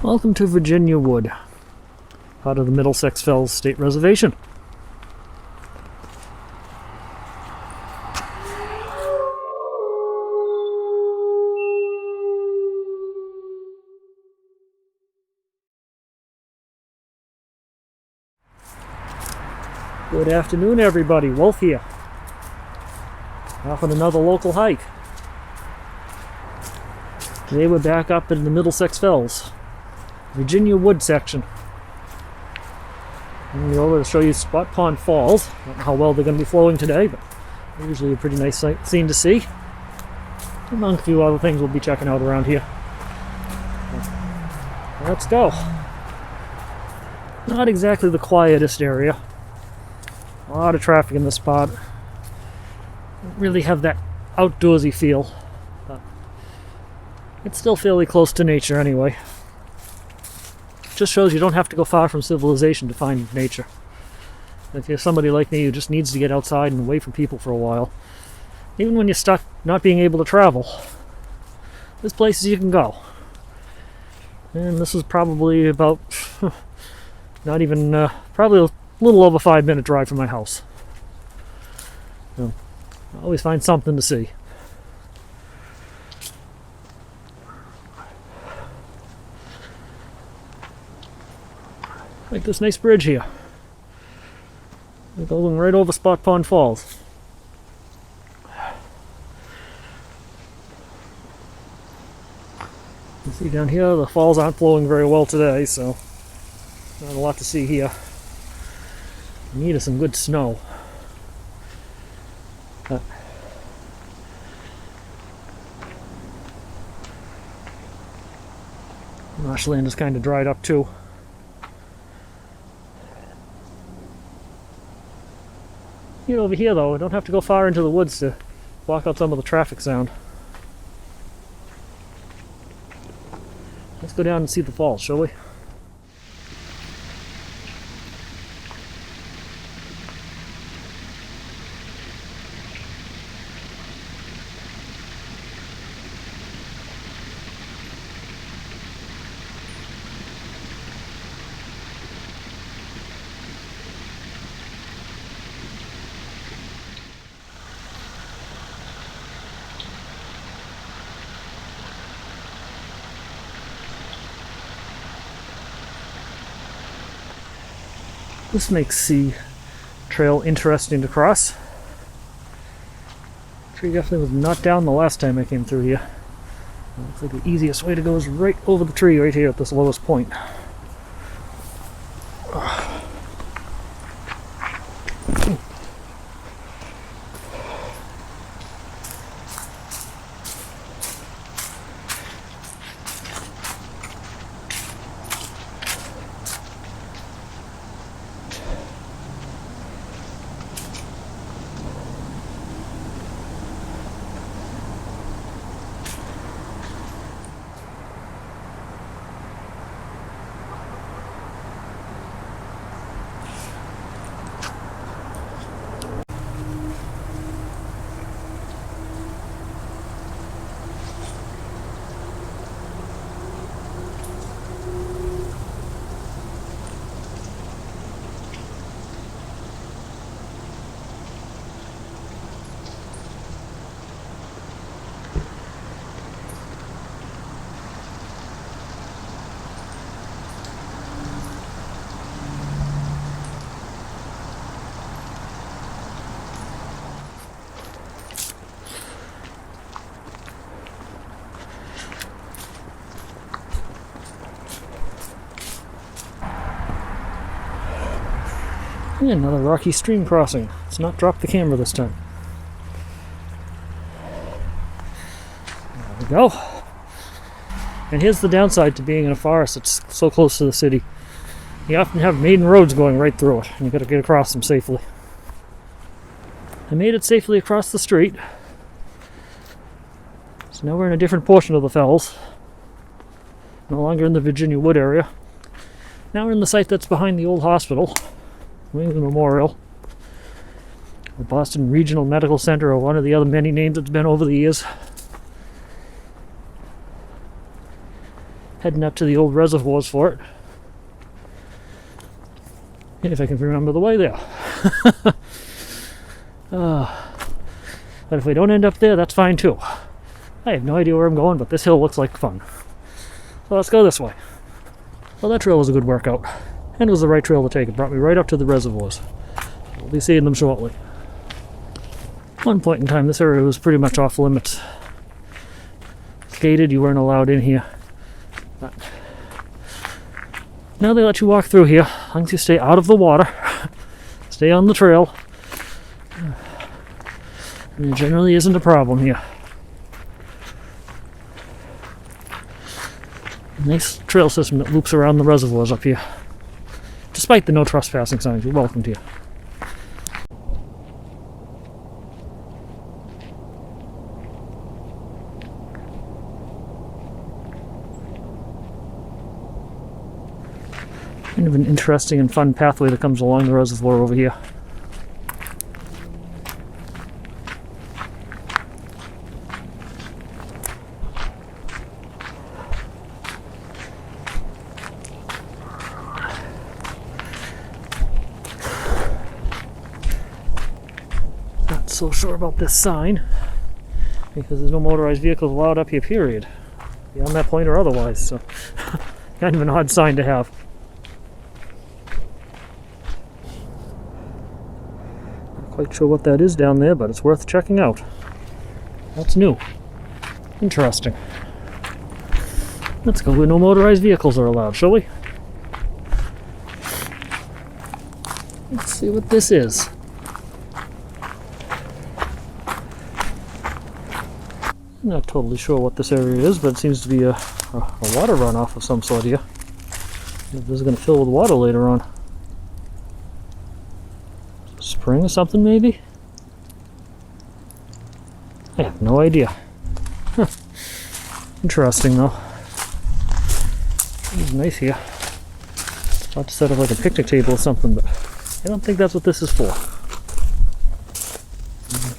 Welcome to Virginia Wood, part of the Middlesex Fells State Reservation. Good afternoon, everybody. Wolf here. Off on another local hike. Today we're back up in the Middlesex Fells, Virginia Wood section. I'm going to go over to show you Spot Pond Falls. I don't know how well they're going to be flowing today, but they're usually a pretty nice scene to see. Among a few other things we'll be checking out around here. Let's go. Not exactly the quietest area. A lot of traffic in this spot. Don't really have that outdoorsy feel, but it's still fairly close to nature anyway. Just shows you don't have to go far from civilization to find nature. If you're somebody like me who just needs to get outside and away from people for a while, even when you're stuck not being able to travel, there's places you can go. And this is probably about not even probably a little over 5-minute drive from my house. So, I always find something to see. Like this nice bridge here. We're going right over Spot Pond Falls. You see down here, the falls aren't flowing very well today, so not a lot to see here. We need some good snow. Marshland is kind of dried up too. Get over here though, I don't have to go far into the woods to block out some of the traffic sound. Let's go down and see the falls, shall we? This makes the trail interesting to cross. The tree definitely was not down the last time I came through here. Looks like the easiest way to go is right over the tree right here at this lowest point. Yeah, another rocky stream crossing. Let's not drop the camera this time. There we go. And here's the downside to being in a forest that's so close to the city. You often have main roads going right through it, and you gotta get across them safely. I made it safely across the street. So now we're in a different portion of the fells. No longer in the Virginia Wood area. Now we're in the site that's behind the old hospital. Lincoln Memorial, the Boston Regional Medical Center, or one of the other many names it's been over the years. Heading up to the old reservoirs for it. If I can remember the way there. But if we don't end up there, that's fine too. I have no idea where I'm going, but this hill looks like fun. So let's go this way. Well, that trail was a good workout. And it was the right trail to take. It brought me right up to the reservoirs. We'll be seeing them shortly. At one point in time, this area was pretty much off limits. Gated, you weren't allowed in here. But now they let you walk through here, as long as you stay out of the water, stay on the trail. And there generally isn't a problem here. Nice trail system that loops around the reservoirs up here. Despite the no trespassing signs, you're welcome here. Kind of an interesting and fun pathway that comes along the reservoir over here. Not so sure about this sign, because there's no motorized vehicles allowed up here, period. Beyond that point or otherwise, so kind of an odd sign to have. Quite sure what that is down there, but it's worth checking out. That's new. Interesting. Let's go where no motorized vehicles are allowed, shall we? Let's see what this is. I'm not totally sure what this area is, but it seems to be a water runoff of some sort here. This is going to fill with water later on. Spring or something, maybe? I have no idea. Huh. Interesting, though. It's nice here. It's about to set up like a picnic table or something, but I don't think that's what this is for.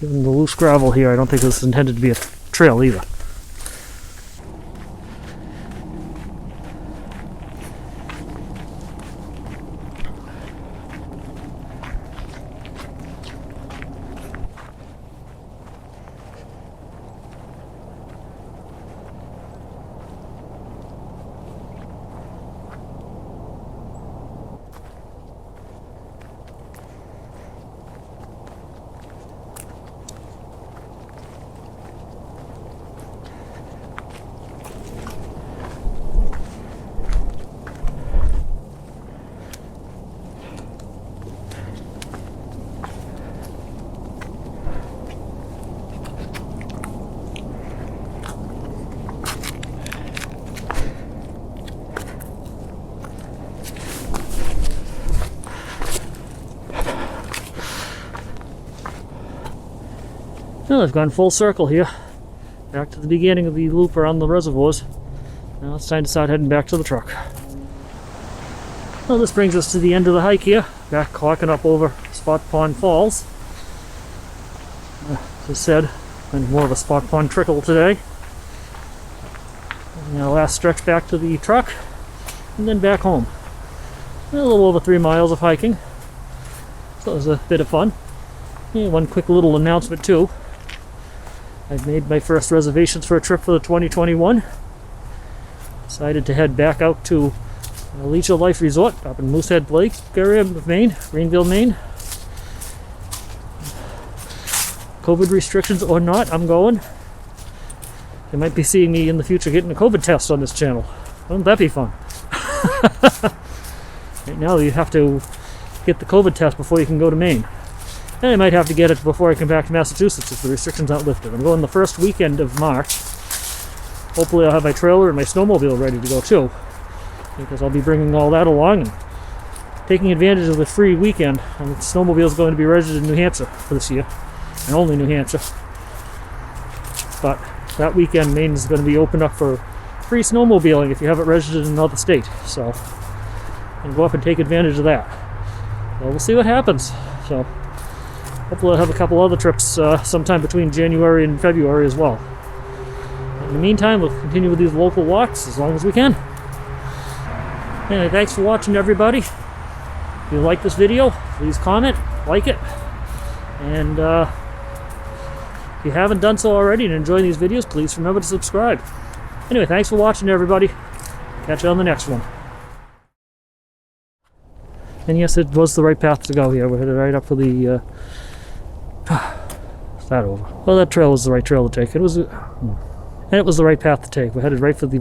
Given the loose gravel here, I don't think this is intended to be a trail either. Well, I've gone full circle here, back to the beginning of the loop around the reservoirs. Now it's time to start heading back to the truck. Well, this brings us to the end of the hike here, back clocking up over Spot Pond Falls. As I said, kind of more of a spot pond trickle today. And our last stretch back to the truck, and then back home. A little over 3 miles of hiking, so it was a bit of fun. Yeah, one quick little announcement too. I've made my first reservations for a trip for the 2021. Decided to head back out to Leisure Life Resort up in Moosehead Lake area of Maine, Greenville, Maine. COVID restrictions or not, I'm going. You might be seeing me in the future getting a COVID test on this channel. Wouldn't that be fun? Right now you have to get the COVID test before you can go to Maine. And I might have to get it before I come back to Massachusetts if the restrictions aren't lifted. I'm going the first weekend of March. Hopefully I'll have my trailer and my snowmobile ready to go too, because I'll be bringing all that along and taking advantage of the free weekend. And the snowmobile is going to be registered in New Hampshire for this year, and only New Hampshire. But that weekend, Maine is going to be opened up for free snowmobiling if you have it registered in another state. So I'll go up and take advantage of that. Well, we'll see what happens. So hopefully I'll have a couple other trips sometime between January and February as well. In the meantime, we'll continue with these local walks as long as we can. Anyway, thanks for watching, everybody. If you like this video, please comment, like it, and if you haven't done so already and enjoy these videos, please remember to subscribe. Anyway, thanks for watching, everybody. Catch you on the next one. And yes, it was the right path to go here. We're headed right up for the is that over? Well, that trail was the right trail to take. It was and it was the right path to take. We're headed right for the